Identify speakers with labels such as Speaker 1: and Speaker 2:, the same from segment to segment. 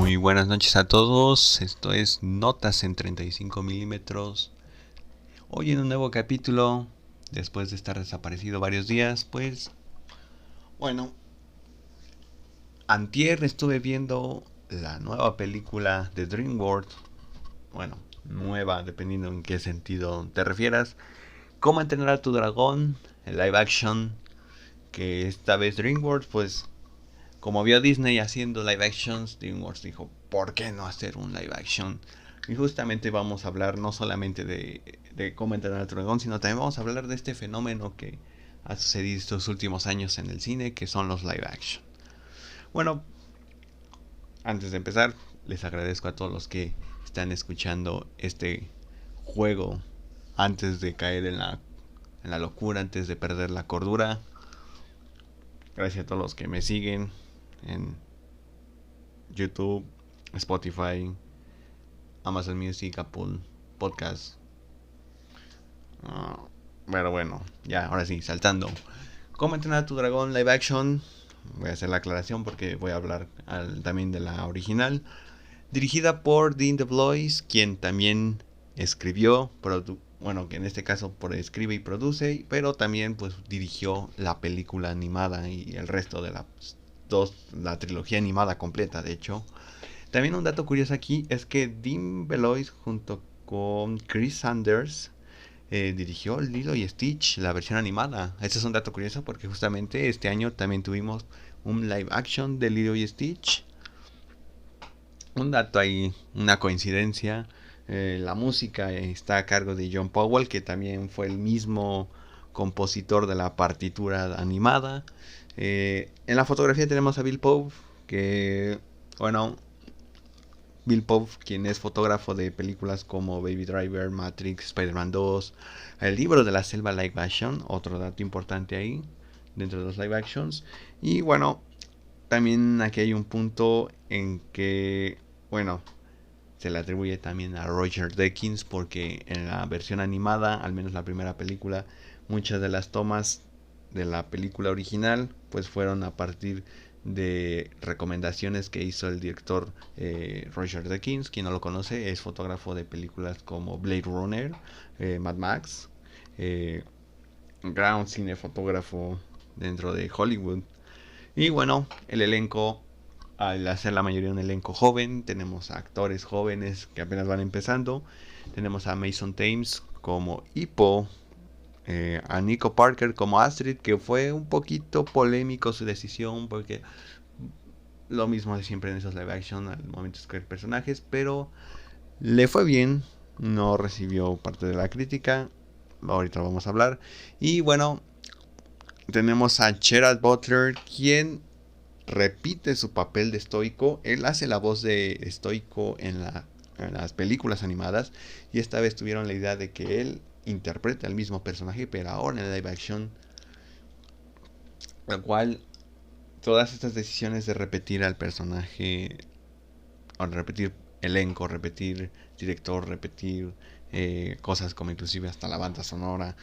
Speaker 1: Muy buenas noches a todos, esto es Notas en 35 milímetros. Hoy en un nuevo capítulo, después de estar desaparecido varios días, bueno, antier estuve viendo la nueva película de DreamWorks. Bueno, nueva dependiendo en qué sentido te refieras. Cómo entrenar a tu dragón, el live action, que esta vez DreamWorks como vio a Disney haciendo live actions, DreamWorks dijo, ¿por qué no hacer un live action? Y justamente vamos a hablar no solamente de cómo entrenar al dragón, sino también vamos a hablar de este fenómeno que ha sucedido estos últimos años en el cine, que son los live action. Bueno, antes de empezar, les agradezco a todos los que están escuchando este juego antes de caer en la locura, antes de perder la cordura. Gracias a todos los que me siguen en YouTube, Spotify, Amazon Music, Apple Podcast. Pero bueno, ya, ahora sí, saltando. ¿Cómo entrenar a tu dragón live action? Voy a hacer la aclaración porque voy a hablar también de la original. Dirigida por Dean DeBlois, quien también escribió, bueno, que en este caso escribe y produce, pero también pues dirigió la película animada y el resto de la trilogía animada completa, de hecho. También un dato curioso aquí es que Dean Belois junto con Chris Sanders dirigió Lilo y Stitch, la versión animada. Este es un dato curioso porque justamente este año también tuvimos un live action de Lilo y Stitch. Un dato ahí, una coincidencia. La música está a cargo de John Powell, que también fue el mismo compositor de la partitura animada. En la fotografía tenemos a Bill Pope, que, bueno, Bill Pope, quien es fotógrafo de películas como Baby Driver, Matrix, Spider-Man 2, el libro de la selva live action, otro dato importante ahí, dentro de los live actions. Y bueno, también aquí hay un punto en que, bueno, se le atribuye también a Roger Deakins porque en la versión animada, al menos la primera película, muchas de las tomas de la película original pues fueron a partir de recomendaciones que hizo el director Roger Deakins. Quien no lo conoce, es fotógrafo de películas como Blade Runner, Mad Max, eh, gran cinefotógrafo dentro de Hollywood. Y bueno, el elenco, al hacer la mayoría un elenco joven, tenemos a actores jóvenes que apenas van empezando. Tenemos a Mason Thames como Hippo, a Nico Parker como Astrid, que fue un poquito polémico su decisión porque lo mismo de siempre en esos live action al momento de escoger personajes, pero le fue bien, no recibió parte de la crítica, ahorita vamos a hablar. Y bueno, tenemos a Gerard Butler, quien repite su papel de Stoico. Él hace la voz de Stoico en las películas animadas y esta vez tuvieron la idea de que él interprete al mismo personaje, pero ahora en live action, lo cual todas estas decisiones de repetir al personaje, o repetir elenco, repetir director, repetir cosas como inclusive hasta la banda sonora,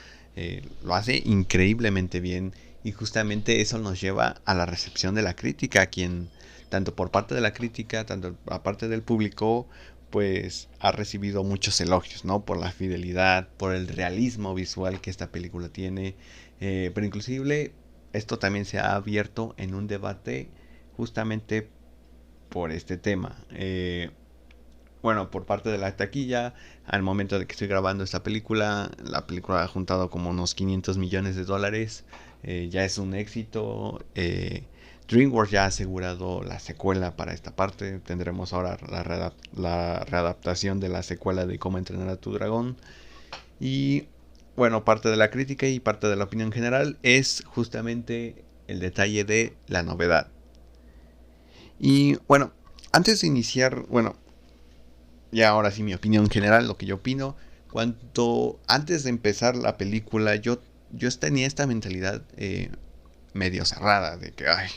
Speaker 1: lo hace increíblemente bien. Y justamente eso nos lleva a la recepción de la crítica, quien tanto por parte de la crítica, tanto por parte del público, pues ha recibido muchos elogios, ¿no? Por la fidelidad, por el realismo visual que esta película tiene. Pero inclusive esto también se ha abierto en un debate justamente por este tema. Bueno, por parte de la taquilla, al momento de que estoy grabando esta película, la película ha juntado como unos 500 millones de dólares. Ya es un éxito. DreamWorks ya ha asegurado la secuela para esta parte. Tendremos ahora la readaptación de la secuela de Cómo entrenar a tu dragón. Y bueno, parte de la crítica y parte de la opinión general es justamente el detalle de la novedad. Y bueno, antes de iniciar, bueno, ya ahora sí mi opinión general, lo que yo opino. Antes de empezar la película, yo tenía esta mentalidad medio cerrada de que, ay,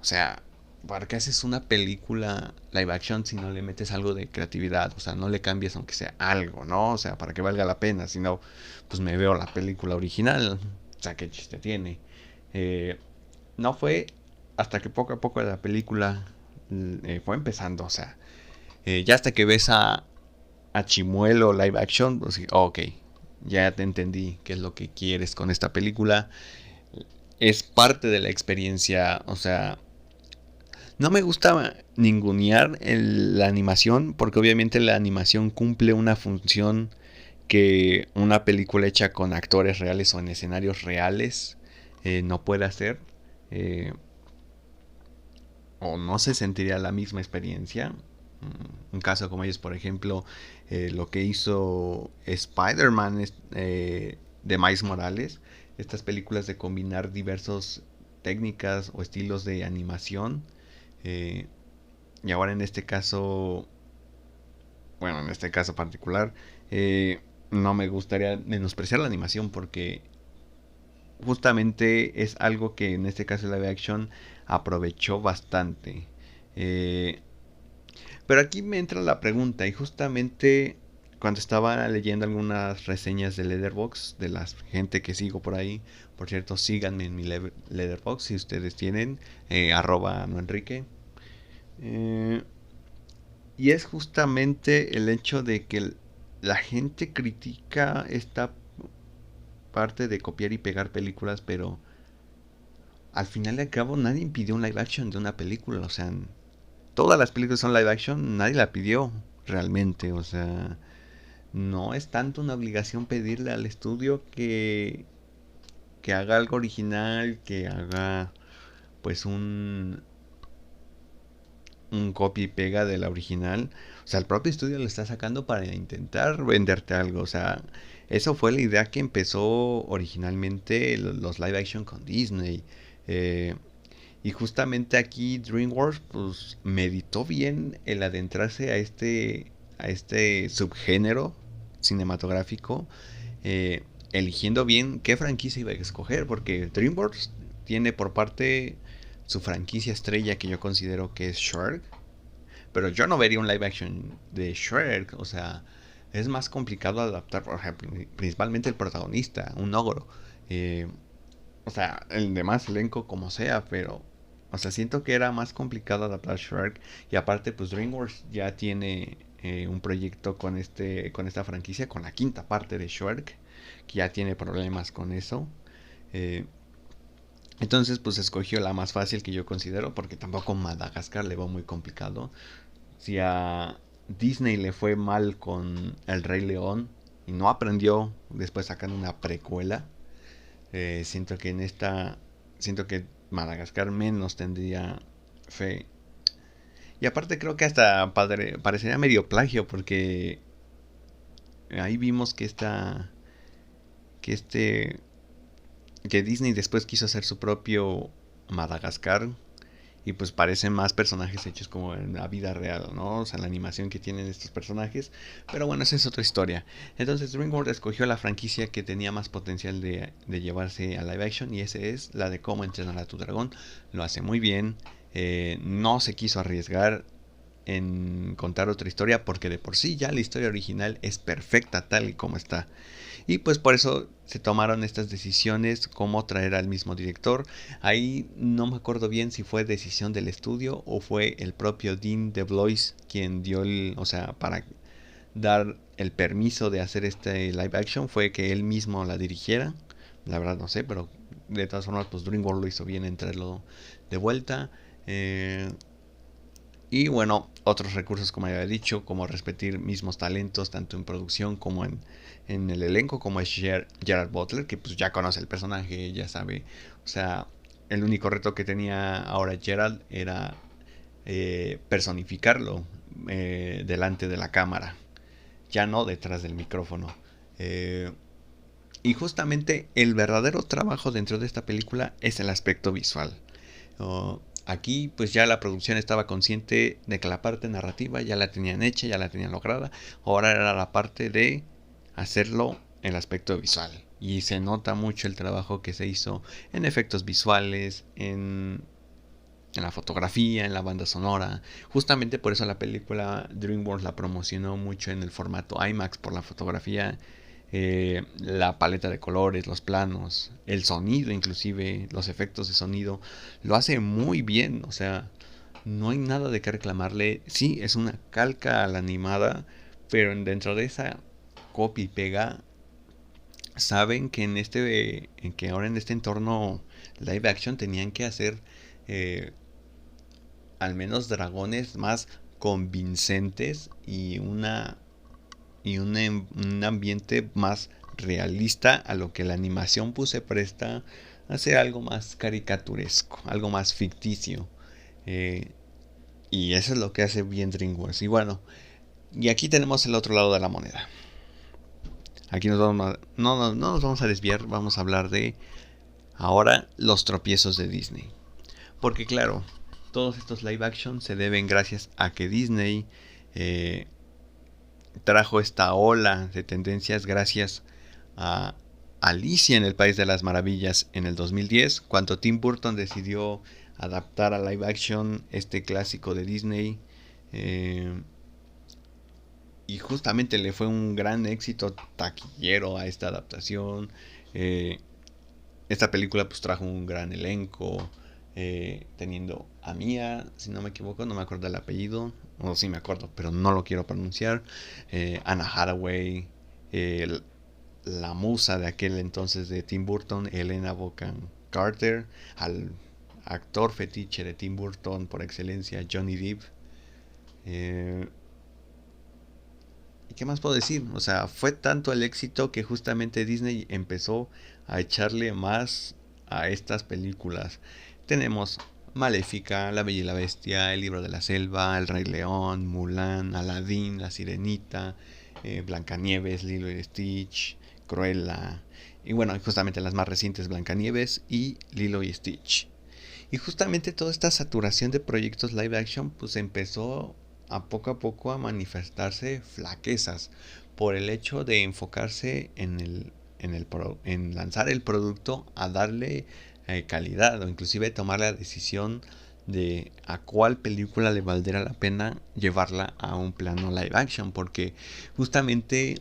Speaker 1: o sea, ¿para qué haces una película live action si no le metes algo de creatividad? O sea, no le cambias aunque sea algo, ¿no? O sea, para que valga la pena. Si no, pues me veo la película original. O sea, ¿qué chiste tiene? No fue hasta que poco a poco la película fue empezando, o sea, ya hasta que ves a Chimuelo live action, pues ok, ya te entendí qué es lo que quieres con esta película. Es parte de la experiencia, o sea, no me gusta ningunear la animación, porque obviamente la animación cumple una función que una película hecha con actores reales o en escenarios reales no puede hacer. Eh, o no se sentiría la misma experiencia. Un caso como ellos, por ejemplo, lo que hizo Spider-Man de Miles Morales, estas películas de combinar diversos técnicas o estilos de animación. eh, y ahora en este caso, bueno, en este caso particular, no me gustaría menospreciar la animación porque justamente es algo que en este caso live action aprovechó bastante. Eh, pero aquí me entra la pregunta y justamente cuando estaba leyendo algunas reseñas de Letterboxd de la gente que sigo por ahí, por cierto, síganme en mi Letterboxd si ustedes tienen, arroba no Enrique. Eh, y es justamente el hecho de que la gente critica esta parte de copiar y pegar películas, pero al final de cabo nadie pidió un live action de una película, o sea, todas las películas son live action, nadie la pidió realmente, o sea, no es tanto una obligación pedirle al estudio que haga algo original, que haga pues un copy y pega de la original. O sea, el propio estudio lo está sacando para intentar venderte algo. O sea, eso fue la idea que empezó originalmente los live action con Disney. Eh, y justamente aquí DreamWorks pues meditó bien el adentrarse a este subgénero cinematográfico, eh, eligiendo bien qué franquicia iba a escoger, porque DreamWorks tiene por parte su franquicia estrella que yo considero que es Shrek, pero yo no vería un live action de Shrek, o sea, es más complicado adaptar, por ejemplo, principalmente el protagonista, un ogro. Eh, o sea, el demás elenco como sea, pero o sea, siento que era más complicado adaptar Shrek y aparte pues DreamWorks ya tiene un proyecto con esta franquicia con la quinta parte de Shrek que ya tiene problemas con eso. Eh, entonces pues escogió la más fácil que yo considero porque tampoco Madagascar le va muy complicado. Si a Disney le fue mal con El Rey León y no aprendió después sacando una precuela, siento que en esta. Siento que Madagascar menos tendría fe. Y aparte creo que hasta parecería medio plagio porque ahí vimos que esta. Que este. Que Disney después quiso hacer su propio Madagascar. Y pues parecen más personajes hechos como en la vida real, ¿no? O sea, la animación que tienen estos personajes. Pero bueno, esa es otra historia. Entonces DreamWorks escogió la franquicia que tenía más potencial llevarse a live action. Y ese es la de Cómo entrenar a tu dragón. Lo hace muy bien. No se quiso arriesgar en contar otra historia porque de por sí ya la historia original es perfecta tal y como está. Y pues por eso se tomaron estas decisiones como traer al mismo director. Ahí no me acuerdo bien si fue decisión del estudio o fue el propio Dean DeBlois quien dio o sea, para dar el permiso de hacer este live action fue que él mismo la dirigiera. La verdad no sé, pero de todas formas pues DreamWorks lo hizo bien en traerlo de vuelta. Y bueno, otros recursos como ya había dicho, como repetir mismos talentos tanto en producción como en el elenco, como es Gerard Butler, que pues ya conoce el personaje, ya sabe. O sea, el único reto que tenía ahora Gerard era personificarlo delante de la cámara, ya no detrás del micrófono. Eh, y justamente el verdadero trabajo dentro de esta película es el aspecto visual. Aquí pues ya la producción estaba consciente de que la parte narrativa ya la tenían hecha, ya la tenían lograda. Ahora era la parte de hacerlo en el aspecto visual. Y se nota mucho el trabajo que se hizo en efectos visuales, en la fotografía, en la banda sonora. Justamente por eso la película DreamWorks la promocionó mucho en el formato IMAX por la fotografía, la paleta de colores, los planos, el sonido inclusive, los efectos de sonido. Lo hace muy bien, o sea, no hay nada de qué reclamarle. Sí, es una calca a la animada, pero dentro de esa copia y pega, saben que en que ahora en este entorno live action tenían que hacer eh, al menos dragones más convincentes un ambiente más realista a lo que la animación pues se presta a hacer algo más caricaturesco, algo más ficticio. Eh, y eso es lo que hace bien DreamWorks. Y bueno, y aquí tenemos el otro lado de la moneda. Aquí no nos vamos a desviar, vamos a hablar de ahora los tropiezos de Disney. Porque claro, todos estos live action se deben gracias a que Disney eh, trajo esta ola de tendencias gracias a Alicia en el País de las Maravillas en el 2010, cuando Tim Burton decidió adaptar a live action este clásico de Disney. eh, y justamente le fue un gran éxito taquillero a esta adaptación. Eh, Esta película pues trajo un gran elenco, teniendo a Mia, si no me equivoco, no me acuerdo el apellido, o sí me acuerdo, pero no lo quiero pronunciar, Anna Hathaway, eh, la musa de aquel entonces de Tim Burton, Helena Bonham Carter, al actor fetiche de Tim Burton por excelencia, Johnny Depp. Eh, ¿Y qué más puedo decir? O sea, fue tanto el éxito que justamente Disney empezó a echarle más a estas películas. Tenemos Maléfica, La Bella y la Bestia, El Libro de la Selva, El Rey León, Mulan, Aladdin, La Sirenita, Blancanieves, Lilo y Stitch, Cruella. Y bueno, justamente las más recientes, Blancanieves y Lilo y Stitch. Y justamente toda esta saturación de proyectos live action pues empezó a poco a manifestarse flaquezas por el hecho de enfocarse en lanzar el producto a darle calidad o inclusive tomar la decisión de a cuál película le valdría la pena llevarla a un plano live action, porque justamente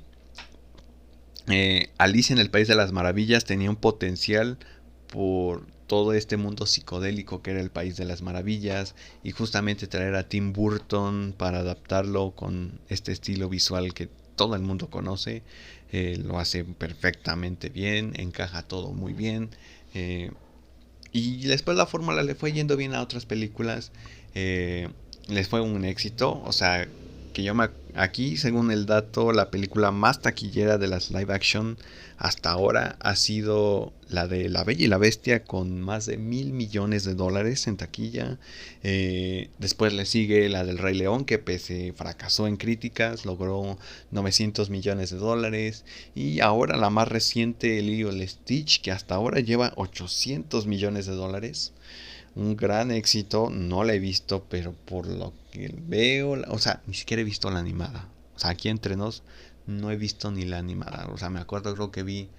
Speaker 1: Alicia en el País de las Maravillas tenía un potencial por todo este mundo psicodélico que era el País de las Maravillas, y justamente traer a Tim Burton para adaptarlo con este estilo visual que todo el mundo conoce, lo hace perfectamente bien, encaja todo muy bien. eh, y después la fórmula le fue yendo bien a otras películas. Les fue un éxito. O sea, que aquí, según el dato, la película más taquillera de las live action hasta ahora ha sido la de La Bella y la Bestia, con más de $1,000 millones en taquilla. Después le sigue la del Rey León, que pese fracasó en críticas, logró $900 millones. Y ahora la más reciente, Lilo y Stitch, que hasta ahora lleva $800 millones. Un gran éxito, no la he visto, pero por lo que veo, o sea, ni siquiera he visto la animada. O sea, aquí entre nos no he visto ni la animada. O sea, me acuerdo, creo que vi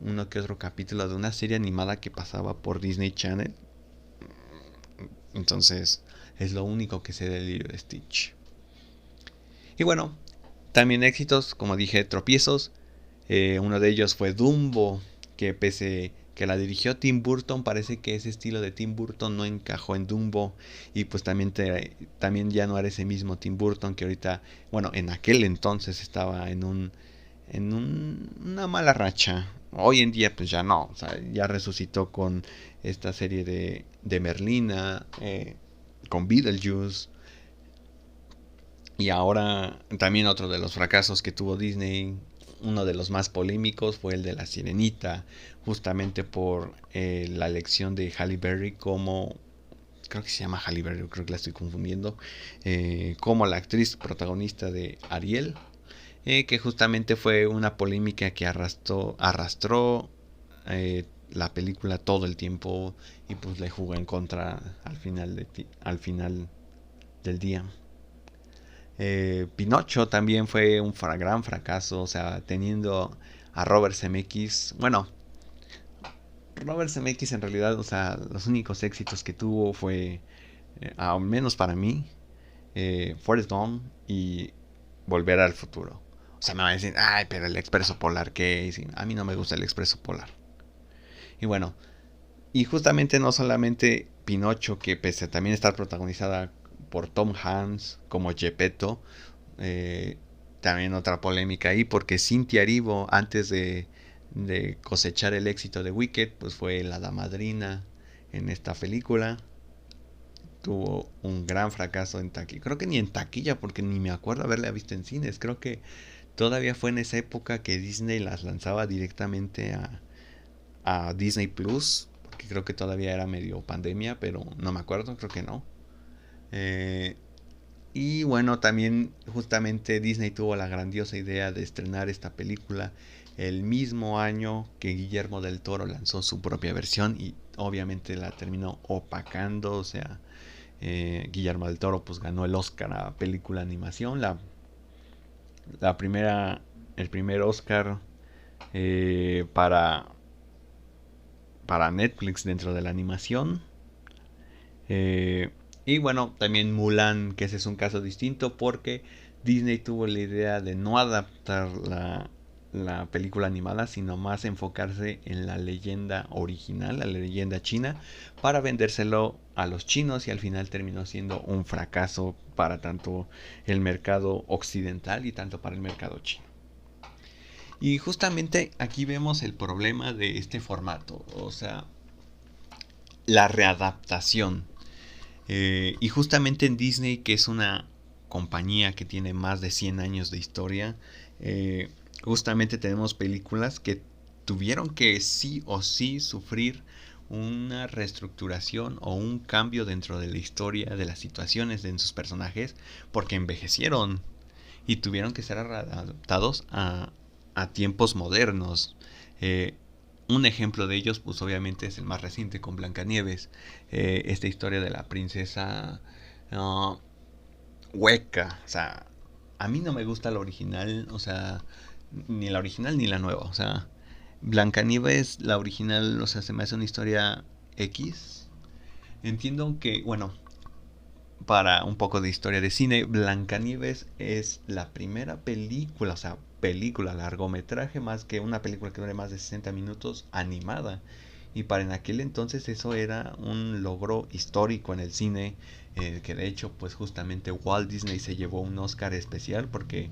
Speaker 1: uno que otro capítulo de una serie animada que pasaba por Disney Channel. Entonces, es lo único que sé de Lilo y Stitch. Y bueno, también éxitos, como dije, tropiezos. Uno de ellos fue Dumbo, que pese que la dirigió Tim Burton, parece que ese estilo de Tim Burton no encajó en Dumbo. Y pues también ya no era ese mismo Tim Burton que ahorita, bueno, en aquel entonces estaba una mala racha. Hoy en día pues ya no, o sea, ya resucitó con esta serie de Merlina, con Beetlejuice. Y ahora también otro de los fracasos que tuvo Disney, uno de los más polémicos, fue el de La Sirenita, justamente por la elección de Halle Berry como, creo que se llama Halle Berry, creo que la estoy confundiendo, como la actriz protagonista de Ariel, que justamente fue una polémica que arrastró la película todo el tiempo y pues le jugó en contra al final del día. Pinocho también fue un gran fracaso, o sea, teniendo a Robert Zemeckis. Bueno, Robert Zemeckis en realidad, o sea, los únicos éxitos que tuvo fue, al menos para mí, Forrest Gump y Volver al Futuro. O sea, me van a decir, ay, pero el Expreso Polar, ¿qué? Sí, a mí no me gusta el Expreso Polar. Y bueno, y justamente no solamente Pinocho, que pese a también estar protagonizada por Tom Hanks como Gepetto. También otra polémica ahí porque Cynthia Erivo, antes de cosechar el éxito de Wicked, pues fue la hada madrina en esta película. Tuvo un gran fracaso en taquilla. Creo que ni en taquilla, porque ni me acuerdo haberla visto en cines. Creo que todavía fue en esa época que Disney las lanzaba directamente a Disney Plus. Porque creo que todavía era medio pandemia, pero no me acuerdo, creo que no. Eh, y bueno, también justamente Disney tuvo la grandiosa idea de estrenar esta película el mismo año que Guillermo del Toro lanzó su propia versión y obviamente la terminó opacando. O sea, Guillermo del Toro pues ganó el Oscar a película animación, la primera, el primer Oscar eh, para, para Netflix dentro de la animación. Y bueno, también Mulan, que ese es un caso distinto porque Disney tuvo la idea de no adaptar la película animada, sino más enfocarse en la leyenda original, la leyenda china, para vendérselo a los chinos y al final terminó siendo un fracaso para tanto el mercado occidental y tanto para el mercado chino. Y justamente aquí vemos el problema de este formato, o sea, la readaptación. Y justamente en Disney, que es una compañía que tiene más de 100 años de historia, justamente tenemos películas que tuvieron que sí o sí sufrir una reestructuración o un cambio dentro de la historia, de las situaciones de sus personajes, porque envejecieron y tuvieron que ser adaptados a tiempos modernos. Eh, un ejemplo de ellos, pues obviamente es el más reciente con Blancanieves. Esta historia de la princesa uh, hueca. O sea, a mí no me gusta la original, o sea, ni la original ni la nueva. O sea, Blancanieves, la original, o sea, se me hace una historia X. Entiendo que, bueno, para un poco de historia de cine, Blancanieves es la primera película, o sea, película, largometraje, más que una película que dure más de 60 minutos, animada. Y para en aquel entonces eso era un logro histórico en el cine, que de hecho pues justamente Walt Disney se llevó un Oscar especial porque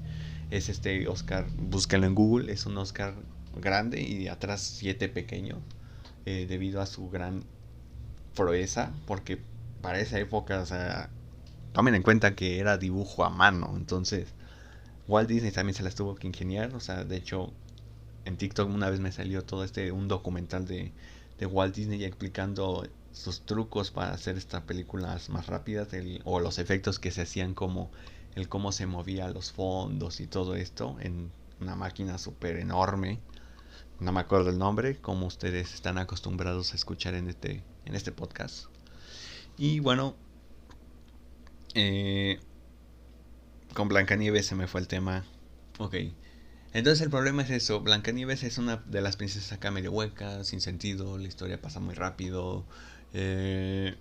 Speaker 1: es este Oscar, búsquenlo en Google, es un Oscar grande y atrás 7 pequeño, debido a su gran proeza, porque para esa época, o sea, tomen en cuenta que era dibujo a mano, entonces Walt Disney también se las tuvo que ingeniar. O sea, de hecho, en TikTok una vez me salió todo un documental de Walt Disney explicando sus trucos para hacer estas películas más rápidas, o los efectos que se hacían, como el cómo se movía los fondos y todo esto en una máquina súper enorme. No me acuerdo el nombre, como ustedes están acostumbrados a escuchar en este podcast. Y bueno, eh, con Blancanieves se me fue el tema. Ok. Entonces el problema es eso. Blancanieves es una de las princesas acá medio hueca, sin sentido. La historia pasa muy rápido. Eh,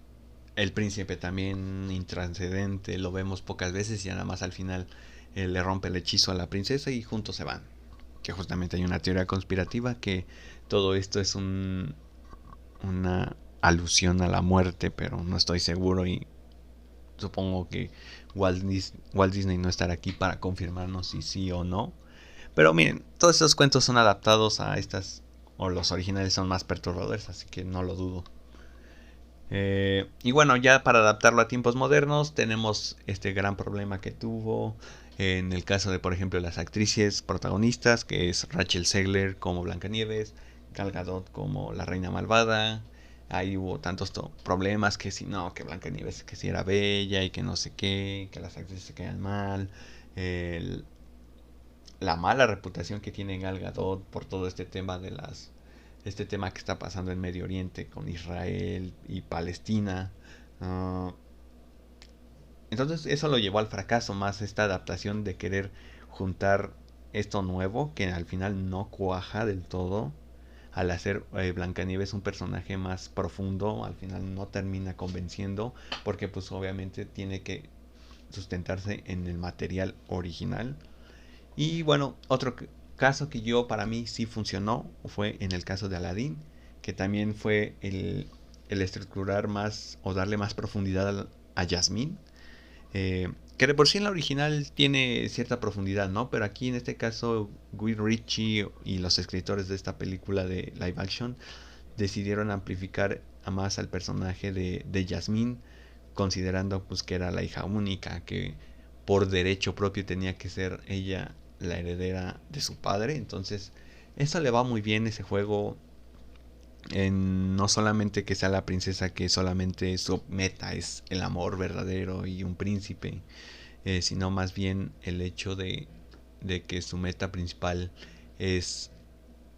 Speaker 1: el príncipe también intranscendente. Lo vemos pocas veces y nada más al final le rompe el hechizo a la princesa y juntos se van. Que justamente hay una teoría conspirativa que todo esto es una alusión a la muerte, pero no estoy seguro y supongo que Walt Disney no estará aquí para confirmarnos si sí o no. Pero miren, todos estos cuentos son adaptados a estas, o los originales son más perturbadores, así que no lo dudo. Y bueno, ya para adaptarlo a tiempos modernos, tenemos este gran problema que tuvo en el caso de, por ejemplo, las actrices protagonistas, que es Rachel Zegler como Blancanieves, Gal Gadot como la Reina Malvada. Ahí hubo tantos problemas que si no, que Blancanieves que si era bella y que no sé qué, que las actrices se caían mal. El, la mala reputación que tiene Gal Gadot por todo este tema este tema que está pasando en Medio Oriente con Israel y Palestina. Uh, entonces eso lo llevó al fracaso, más esta adaptación de querer juntar esto nuevo que al final no cuaja del todo. Al hacer Blancanieves un personaje más profundo, al final no termina convenciendo porque pues obviamente tiene que sustentarse en el material original. Y bueno, otro caso que yo para mí sí funcionó fue en el caso de Aladdin, que también fue el estructurar más o darle más profundidad a Jasmine. Que de por sí en la original tiene cierta profundidad, ¿no? Pero aquí en este caso Guy Ritchie y los escritores de esta película de live action decidieron amplificar a más al personaje de Jasmine, considerando pues que era la hija única, que por derecho propio tenía que ser ella la heredera de su padre. Entonces eso le va muy bien ese juego, en no solamente que sea la princesa que solamente su meta es el amor verdadero y un príncipe, sino más bien el hecho de que su meta principal es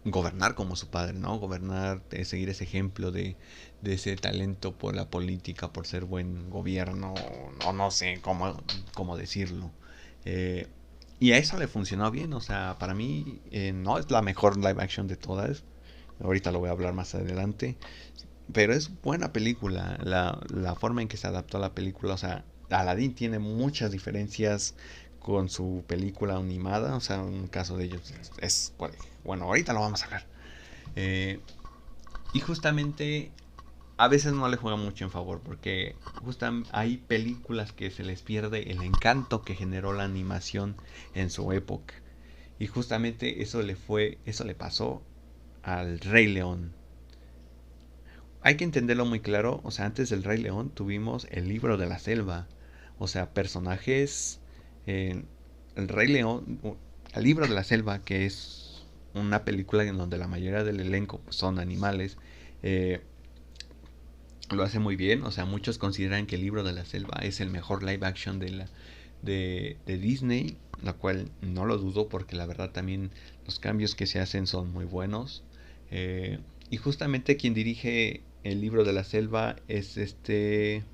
Speaker 1: gobernar como su padre, ¿no? Gobernar, seguir ese ejemplo de ese talento por la política, por ser buen gobierno, o no sé cómo decirlo. Eh, y a eso le funcionó bien, o sea, para mí no es la mejor live action de todas, ahorita lo voy a hablar más adelante, pero es buena película, la forma en que se adaptó a la película, o sea, Aladdin tiene muchas diferencias con su película animada, o sea, un caso de ellos es bueno, ahorita lo vamos a hablar. Eh, y justamente a veces no le juega mucho en favor porque justamente hay películas que se les pierde el encanto que generó la animación en su época. Y justamente eso le pasó al Rey León. Hay que entenderlo muy claro, o sea, antes del Rey León tuvimos el libro de la selva, o sea, personajes, eh, el Rey León, el libro de la selva, que es una película en donde la mayoría del elenco pues, son animales, eh, lo hace muy bien, o sea, muchos consideran que el libro de la selva es el mejor live action de Disney, la cual no lo dudo porque la verdad también los cambios que se hacen son muy buenos. Y justamente quien dirige el libro de la selva es este...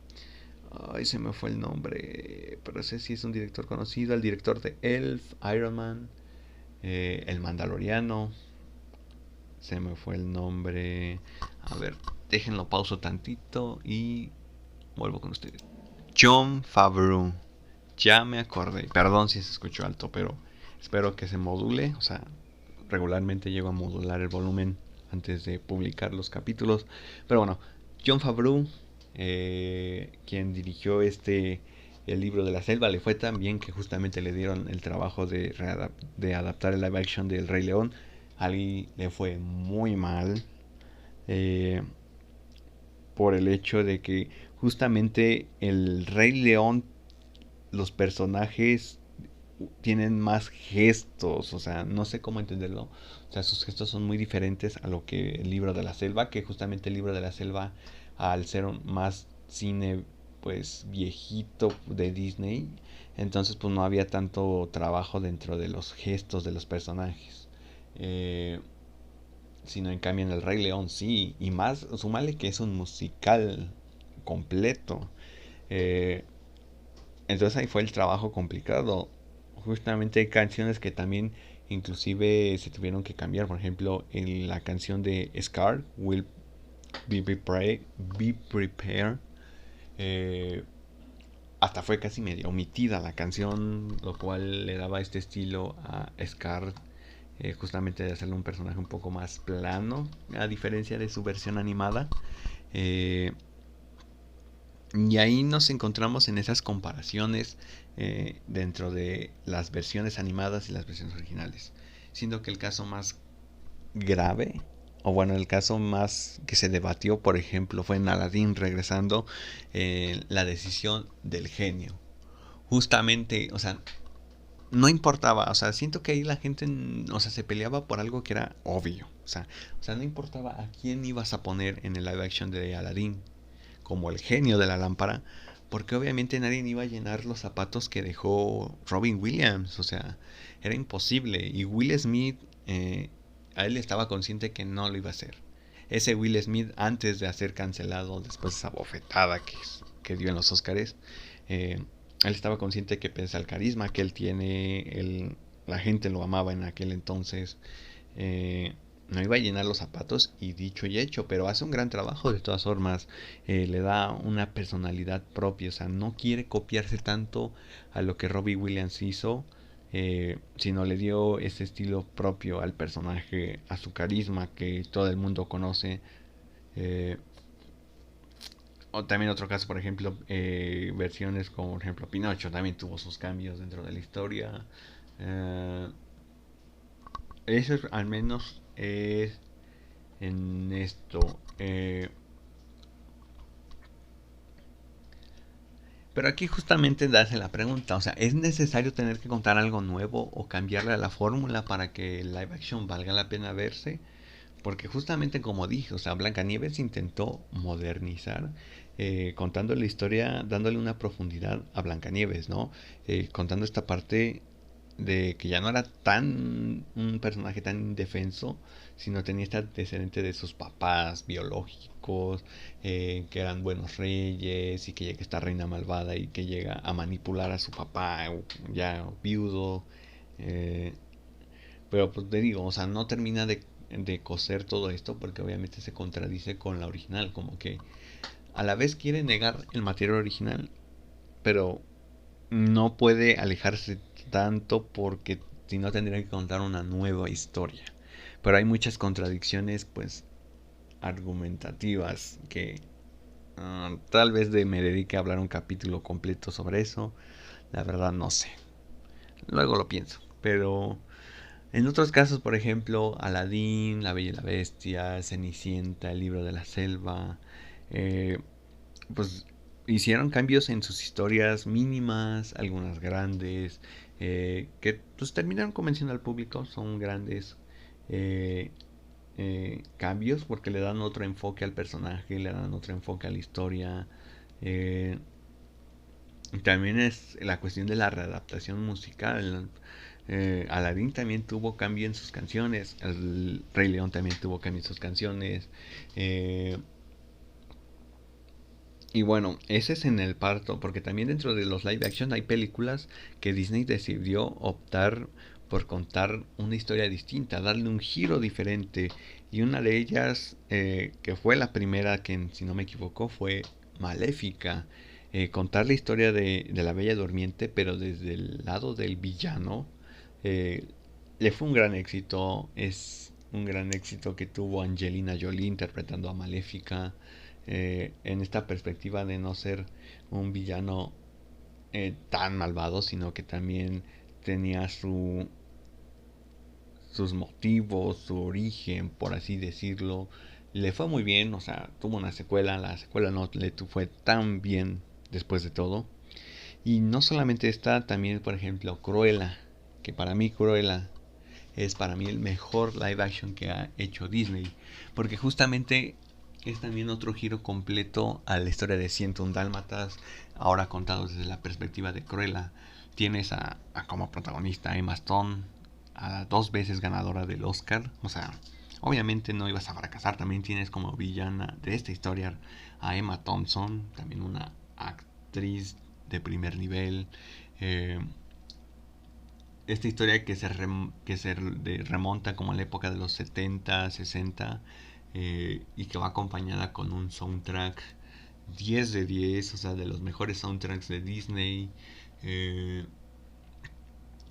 Speaker 1: Ay, se me fue el nombre, pero sé si es un director conocido, el director de Elf, Iron Man, El Mandaloriano, se me fue el nombre. A ver, déjenlo pauso tantito y vuelvo con ustedes. Jon Favreau. Ya me acordé. Perdón si se escuchó alto, pero espero que se module. O sea, regularmente llego a modular el volumen antes de publicar los capítulos. Pero bueno, Jon Favreau, quien dirigió el libro de la selva, le fue tan bien que justamente le dieron el trabajo de adaptar el live action del Rey León. A Ali le fue muy mal, eh, por el hecho de que justamente el Rey León, los personajes tienen más gestos, o sea, no sé cómo entenderlo, o sea, sus gestos son muy diferentes a lo que el libro de la selva, que justamente el libro de la selva, al ser más cine, pues viejito de Disney, entonces pues no había tanto trabajo dentro de los gestos de los personajes. Eh, Sino en cambio en El Rey León sí, y más, sumale que es un musical completo. Eh, entonces ahí fue el trabajo complicado. Justamente hay canciones que también inclusive se tuvieron que cambiar. Por ejemplo, en la canción de Scar, Will Be Prepared, eh, hasta fue casi medio omitida la canción, lo cual le daba este estilo a Scar, justamente de hacerle un personaje un poco más plano, a diferencia de su versión animada. Eh, y ahí nos encontramos en esas comparaciones, dentro de las versiones animadas y las versiones originales. Siendo que el caso más grave, o bueno, el caso más que se debatió, por ejemplo, fue en Aladdin, regresando, la decisión del genio. Justamente, o sea, no importaba, o sea, siento que ahí la gente, o sea, se peleaba por algo que era obvio. O sea, no importaba a quién ibas a poner en el live action de Aladdin como el genio de la lámpara, porque obviamente nadie iba a llenar los zapatos que dejó Robin Williams, o sea, era imposible. Y Will Smith, a él estaba consciente que no lo iba a hacer. Ese Will Smith, antes de ser cancelado, después de esa bofetada que dio en los Oscars, él estaba consciente que pese al carisma que él tiene, la gente lo amaba en aquel entonces, eh, no iba a llenar los zapatos, y dicho y hecho, pero hace un gran trabajo de todas formas. Le da una personalidad propia, o sea, no quiere copiarse tanto a lo que Robbie Williams hizo, sino le dio ese estilo propio al personaje, a su carisma que todo el mundo conoce. eh, O también otro caso, por ejemplo, versiones como por ejemplo Pinocho también tuvo sus cambios dentro de la historia. Eh, Eso es, al menos es en esto. Pero aquí justamente hace la pregunta, o sea, ¿es necesario tener que contar algo nuevo o cambiarle a la fórmula para que el live action valga la pena verse? Porque justamente como dije, o sea, Blancanieves intentó modernizar, contando la historia, dándole una profundidad a Blancanieves, ¿no? Contando esta parte de que ya no era tan un personaje tan indefenso, sino tenía este antecedente de sus papás biológicos, que eran buenos reyes, y que llega esta reina malvada y que llega a manipular a su papá ya viudo. eh, pero pues te digo, o sea, no termina de coser todo esto porque obviamente se contradice con la original, como que a la vez quiere negar el material original, pero no puede alejarse tanto porque si no tendría que contar una nueva historia. Pero hay muchas contradicciones pues argumentativas que tal vez me dedique a hablar un capítulo completo sobre eso. La verdad no sé. Luego lo pienso. Pero en otros casos, por ejemplo, Aladdin, La Bella y la Bestia, Cenicienta, El Libro de la Selva, eh, pues hicieron cambios en sus historias mínimas, algunas grandes, que pues terminaron convenciendo al público. Son grandes eh, cambios porque le dan otro enfoque al personaje, le dan otro enfoque a la historia. eh, También es la cuestión de la readaptación musical. Aladdin también tuvo cambio en sus canciones. El Rey León también tuvo cambio en sus canciones. Eh, y bueno, ese es en el parto, porque también dentro de los live action hay películas que Disney decidió optar por contar una historia distinta, darle un giro diferente. Y una de ellas, que fue la primera que, si no me equivoco, fue Maléfica. Contar la historia de la Bella Durmiente, pero desde el lado del villano. eh, Le fue un gran éxito. Es un gran éxito que tuvo Angelina Jolie interpretando a Maléfica, en esta perspectiva de no ser un villano tan malvado, sino que también tenía sus motivos, su origen, por así decirlo. Le fue muy bien, o sea, tuvo una secuela, la secuela no le fue tan bien después de todo. Y no solamente esta, también por ejemplo Cruella, que para mí Cruella es para mí el mejor live action que ha hecho Disney, porque justamente es también otro giro completo a la historia de 101 Dálmatas, ahora contado desde la perspectiva de Cruella. Tienes como protagonista a Emma Stone, a 2 veces ganadora del Oscar, o sea, obviamente no ibas a fracasar. También tienes como villana de esta historia a Emma Thompson, también una actriz de primer nivel. Eh, Esta historia que se remonta como a la época de los 70, 60, y que va acompañada con un soundtrack 10 de 10, o sea, de los mejores soundtracks de Disney. eh,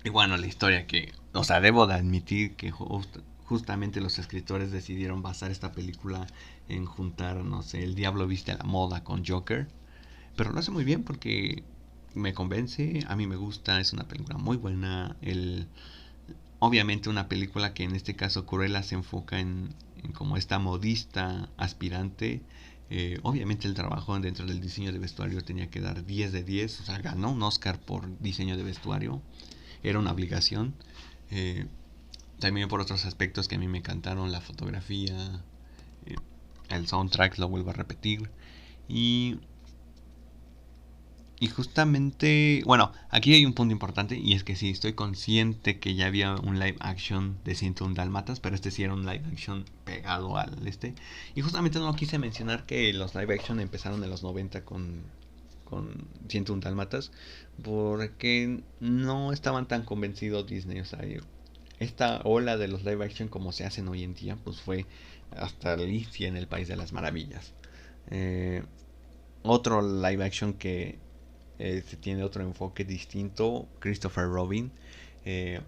Speaker 1: y bueno, la historia que, o sea, debo de admitir que justamente los escritores decidieron basar esta película en juntar, no sé, El Diablo Viste a la Moda con Joker. Pero lo hace muy bien porque me convence, a mí me gusta, es una película muy buena. Obviamente una película que en este caso Cruella se enfoca en como esta modista aspirante. Obviamente el trabajo dentro del diseño de vestuario tenía que dar 10 de 10, o sea, ganó un Oscar por diseño de vestuario, era una obligación. Eh, También por otros aspectos que a mí me encantaron, la fotografía, eh, el soundtrack, lo vuelvo a repetir. Y Y justamente, bueno, aquí hay un punto importante y es que sí, estoy consciente que ya había un live action de 101 Dalmatas, pero este sí era un live action pegado al este. Y justamente no quise mencionar que los live action empezaron en los 90 con 101 Dalmatas, porque no estaban tan convencidos Disney. O sea, esta ola de los live action como se hacen hoy en día, pues fue hasta Alicia en el País de las Maravillas. Eh, Otro live action que tiene otro enfoque distinto, Christopher Robin. eh,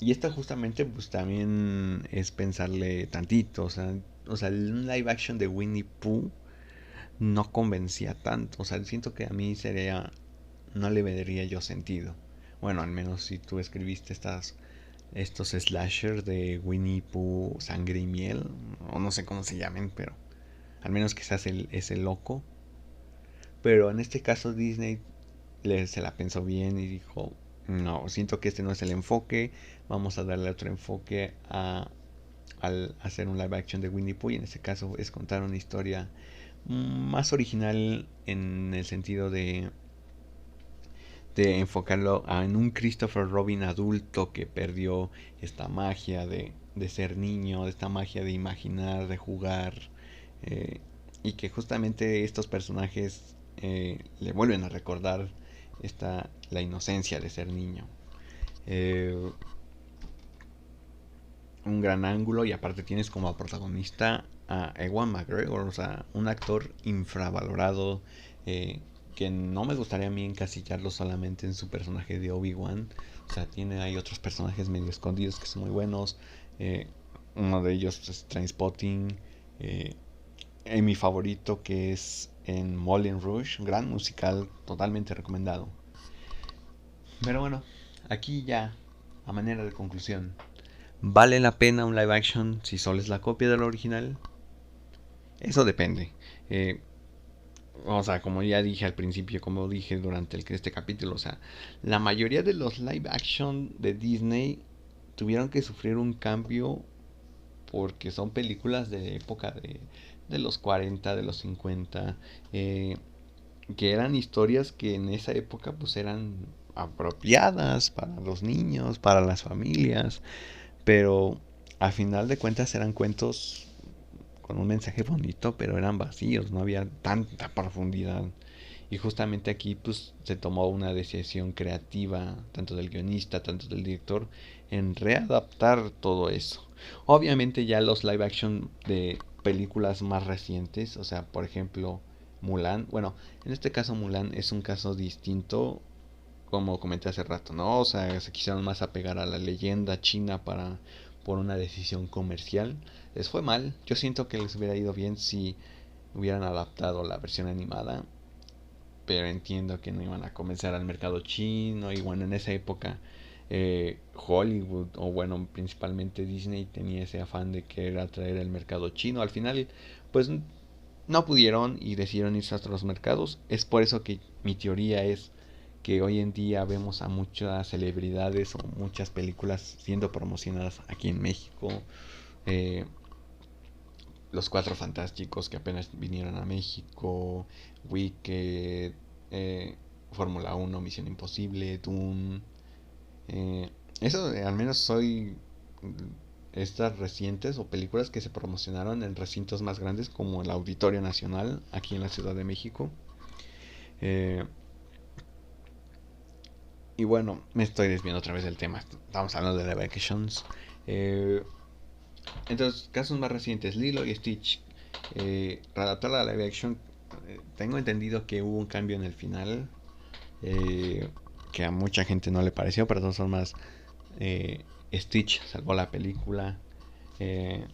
Speaker 1: y esta justamente pues también es pensarle tantito, o sea, el live action de Winnie Pooh no convencía tanto. O sea, siento que a mí sería, no le vería yo sentido. Bueno, al menos si tú escribiste estos slashers de Winnie Pooh, Sangre y Miel, o no sé cómo se llamen, pero al menos que seas ese loco. Pero en este caso Disney se la pensó bien y dijo, no, siento que este no es el enfoque, vamos a darle otro enfoque al hacer un live action de Winnie Pooh, y en este caso es contar una historia más original en el sentido de enfocarlo en un Christopher Robin adulto que perdió esta magia de ser niño, esta magia de imaginar, de jugar, eh, y que justamente estos personajes le vuelven a recordar la inocencia de ser niño. Eh, un gran ángulo, y aparte tienes como protagonista a Ewan McGregor, o sea, un actor infravalorado, que no me gustaría a mí encasillarlo solamente en su personaje de Obi-Wan. O sea, hay otros personajes medio escondidos que son muy buenos. Eh, Uno de ellos es Trainspotting. En mi favorito, que es en Moulin Rouge, gran musical, totalmente recomendado. Pero bueno, aquí ya, a manera de conclusión, ¿vale la pena un live action si solo es la copia del original? Eso depende. Eh, o sea, como ya dije al principio, como dije durante este capítulo, o sea, la mayoría de los live action de Disney tuvieron que sufrir un cambio porque son películas de época de los 40, de los 50, eh, que eran historias que en esa época pues eran apropiadas para los niños, para las familias, pero a final de cuentas eran cuentos con un mensaje bonito, pero eran vacíos, no había tanta profundidad. Y justamente aquí pues se tomó una decisión creativa, tanto del guionista, tanto del director, en readaptar todo eso. Obviamente ya los live action de películas más recientes, o sea, por ejemplo, Mulan, bueno, en este caso Mulan es un caso distinto, como comenté hace rato, ¿no? O sea, se quisieron más apegar a la leyenda china por una decisión comercial. Les fue mal. Yo siento que les hubiera ido bien si hubieran adaptado la versión animada, pero entiendo que no iban a convencer al mercado chino. Y bueno, en esa época Hollywood, o bueno, principalmente Disney, tenía ese afán de querer atraer el mercado chino. Al final, pues no pudieron y decidieron irse a otros mercados. Es por eso que mi teoría es que hoy en día vemos a muchas celebridades o muchas películas siendo promocionadas aquí en México. Eh, los Cuatro Fantásticos que apenas vinieron a México, Wicked, Fórmula 1, Misión Imposible, Dune. Eso al menos soy estas recientes o películas que se promocionaron en recintos más grandes como el Auditorio Nacional aquí en la Ciudad de México. Eh, y bueno, me estoy desviando otra vez del tema. Estamos hablando de live actions. Eh, entonces, casos más recientes, Lilo y Stitch. Readaptar la live action, tengo entendido que hubo un cambio en el final, que a mucha gente no le pareció, pero de todas formas, Stitch salvó la película. Eh,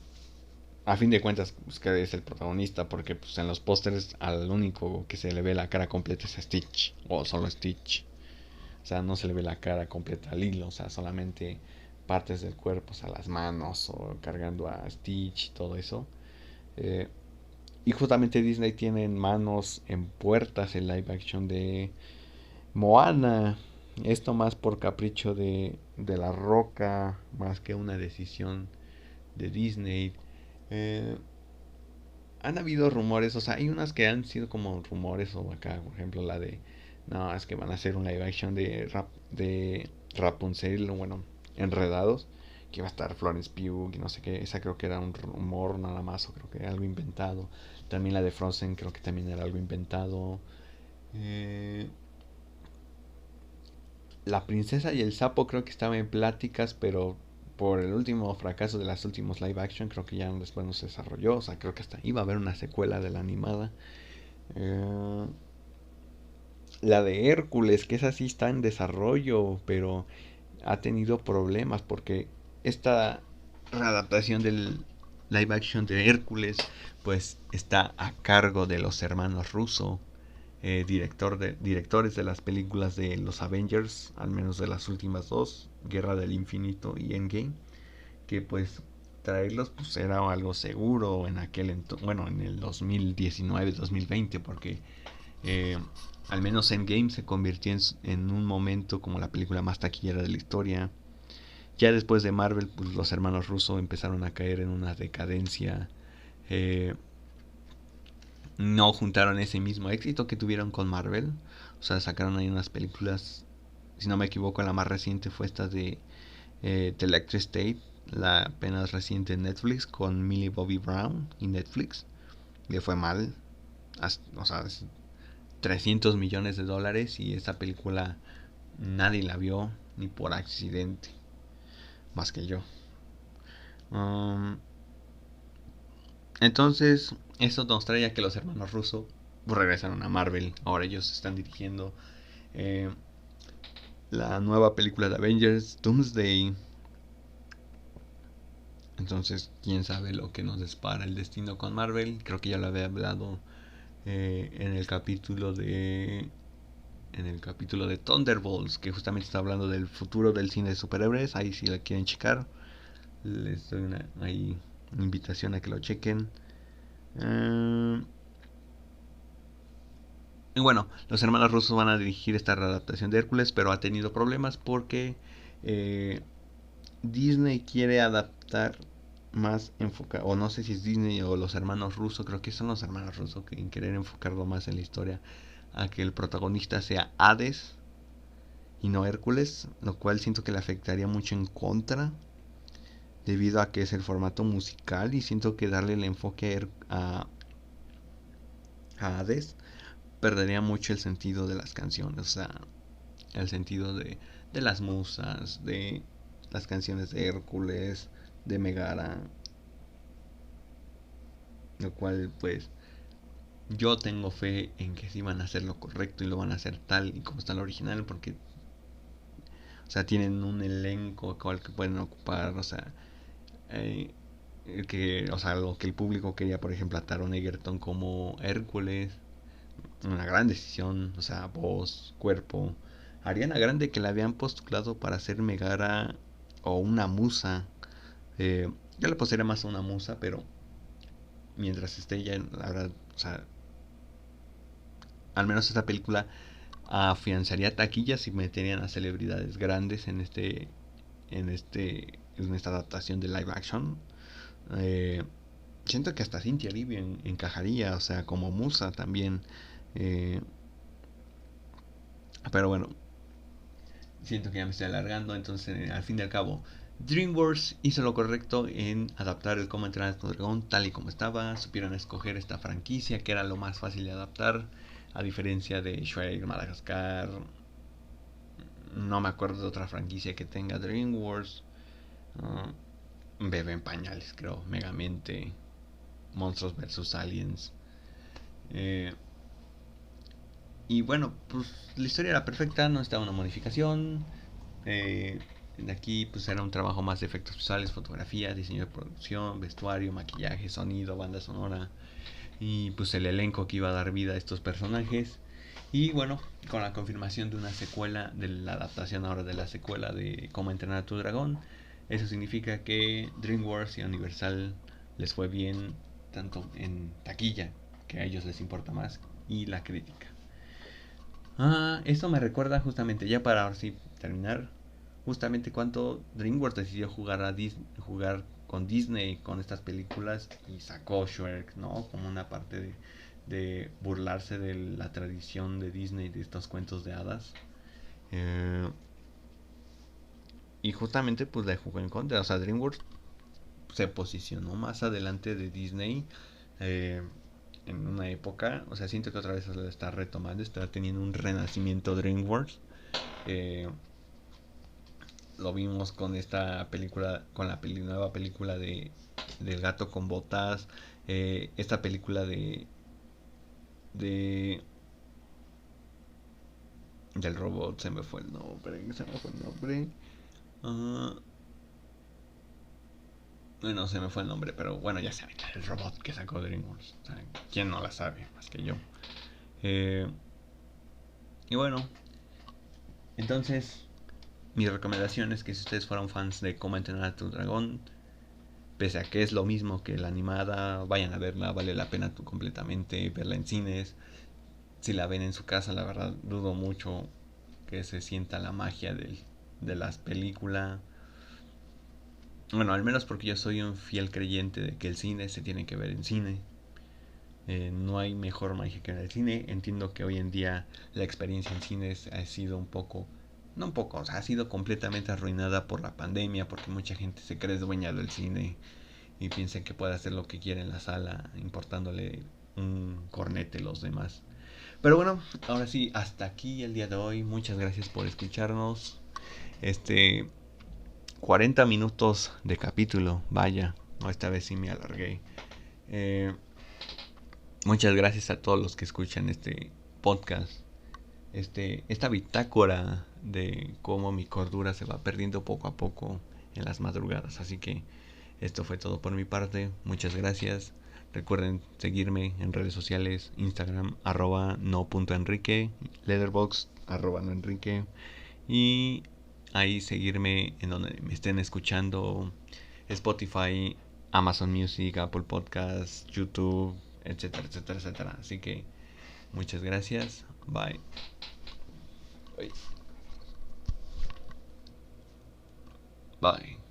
Speaker 1: a fin de cuentas, pues, que es el protagonista, porque pues, en los pósters al único que se le ve la cara completa es a Stitch, o solo Stitch. O sea, no se le ve la cara completa a Lilo, o sea, solamente partes del cuerpo, o sea, las manos, o cargando a Stitch y todo eso. Eh, y justamente Disney tiene en manos, en puertas, el live action de Moana. Esto más por capricho de La Roca, más que una decisión de Disney. Eh, Han habido rumores, o sea, hay unas que han sido como rumores, o acá, por ejemplo, la de, no, es que van a hacer un live action de Rapunzel, bueno, Enredados, que va a estar Florence Pugh y no sé qué. Esa creo que era un rumor nada más, o creo que era algo inventado. También la de Frozen creo que también era algo inventado. Eh, la princesa y el sapo creo que estaba en pláticas, pero por el último fracaso de las últimos live action creo que ya después no se desarrolló. O sea, creo que hasta iba a haber una secuela de la animada. Eh, la de Hércules, que esa sí está en desarrollo, pero ha tenido problemas porque esta readaptación live action de Hércules pues está a cargo de los hermanos Russo, directores de las películas de los Avengers, al menos de las últimas dos, Guerra del Infinito y Endgame, que pues traerlos pues era algo seguro en bueno, en el 2019-2020, porque eh, al menos Endgame se convirtió en un momento como la película más taquillera de la historia. Ya después de Marvel, pues los hermanos Russo empezaron a caer en una decadencia. Eh, no juntaron ese mismo éxito que tuvieron con Marvel. O sea, sacaron ahí unas películas. Si no me equivoco, la más reciente fue esta de The Electric State, la apenas reciente en Netflix, con Millie Bobby Brown y Netflix. Le fue mal. O sea, 300 millones de dólares y esta película nadie la vio ni por accidente. Más que yo. Um, entonces, esto nos trae a que los hermanos Russo regresaron a Marvel. Ahora ellos están dirigiendo eh, la nueva película de Avengers, Doomsday. Entonces, quién sabe lo que nos depara el destino con Marvel. Creo que ya lo había hablado en el capítulo de Thunderbolts, que justamente está hablando del futuro del cine de superhéroes. Ahí si la quieren checar, les doy una invitación a que lo chequen. Y bueno, los hermanos rusos van a dirigir esta readaptación de Hércules, pero ha tenido problemas porque eh, Disney quiere adaptar más enfocado, o no sé si es Disney o los hermanos rusos, creo que son los hermanos rusos que quieren enfocarlo más en la historia, a que el protagonista sea Hades y no Hércules, lo cual siento que le afectaría mucho en contra, debido a que es el formato musical y siento que darle el enfoque a Hades perdería mucho el sentido de las canciones, o sea, el sentido de las musas, de las canciones de Hércules, de Megara, lo cual pues yo tengo fe en que sí van a hacer lo correcto y lo van a hacer tal y como está el original, porque o sea, tienen un elenco al que pueden ocupar, o sea, eh, o sea, lo que el público quería, por ejemplo, a Taron Egerton como Hércules, una gran decisión, o sea, voz, cuerpo. Ariana Grande, que la habían postulado para ser Megara o una musa. Yo le poseería más a una musa, pero mientras esté ya, la verdad, o sea, al menos esta película afianzaría taquillas y meterían a celebridades grandes en esta adaptación de live action. Eh, Siento que hasta Cynthia Erivo encajaría, o sea, como musa también. Eh, pero bueno, siento que ya me estoy alargando, entonces al fin y al cabo, DreamWorks hizo lo correcto en adaptar el Cómo entrenar a tu dragón tal y como estaba. Supieron escoger esta franquicia que era lo más fácil de adaptar, a diferencia de Shrek, Madagascar. No me acuerdo de otra franquicia que tenga DreamWorks. Bebé en pañales, creo. Megamente, Monstruos vs Aliens. Eh, y bueno, pues la historia era perfecta, no estaba una modificación. De aquí pues era un trabajo más de efectos visuales, fotografía, diseño de producción, vestuario, maquillaje, sonido, banda sonora y pues el elenco que iba a dar vida a estos personajes. Y bueno, con la confirmación de una secuela, de la adaptación ahora de la secuela de Cómo entrenar a tu dragón, eso significa que DreamWorks y Universal les fue bien tanto en taquilla, que a ellos les importa más, y la crítica. Esto me recuerda justamente, ya para ahora sí terminar, justamente cuánto DreamWorks decidió jugar con Disney con estas películas y sacó Shrek, ¿no? Como una parte de burlarse de la tradición de Disney de estos cuentos de hadas. Eh, y justamente pues le jugó en contra, o sea, DreamWorks se posicionó más adelante de Disney. eh, en una época, o sea, siento que otra vez se lo está retomando, está teniendo un renacimiento DreamWorks. Eh, lo vimos con esta película, con la nueva película del gato con botas, esta película de del robot, se me fue el nombre. Uh, Bueno, se me fue el nombre, pero bueno, ya saben, el robot que sacó DreamWorks. O sea, ¿quién no la sabe más que yo? Eh, y bueno, entonces mi recomendación es que si ustedes fueran fans de Cómo entrenar a tu dragón, pese a que es lo mismo que la animada, vayan a verla, vale la pena completamente verla en cines. Si la ven en su casa, la verdad dudo mucho que se sienta la magia de las películas. Bueno, al menos porque yo soy un fiel creyente de que el cine se tiene que ver en cine. No hay mejor magia que en el cine. Entiendo que hoy en día la experiencia en cines ha sido un poco, no un poco, o sea, ha sido completamente arruinada por la pandemia, porque mucha gente se cree dueña del cine y piensa que puede hacer lo que quiere en la sala, importándole un cornete a los demás. Pero bueno, ahora sí, hasta aquí el día de hoy. Muchas gracias por escucharnos. Este 40 minutos de capítulo, vaya, no, esta vez sí me alargué. Eh, Muchas gracias a todos los que escuchan este podcast, esta bitácora de cómo mi cordura se va perdiendo poco a poco en las madrugadas. Así que esto fue todo por mi parte. Muchas gracias. Recuerden seguirme en redes sociales, Instagram @no.enrique, Letterboxd @noenrique, y ahí seguirme en donde me estén escuchando: Spotify, Amazon Music, Apple Podcasts, YouTube, etcétera, etcétera, etcétera. Así que muchas gracias. Bye. Bye.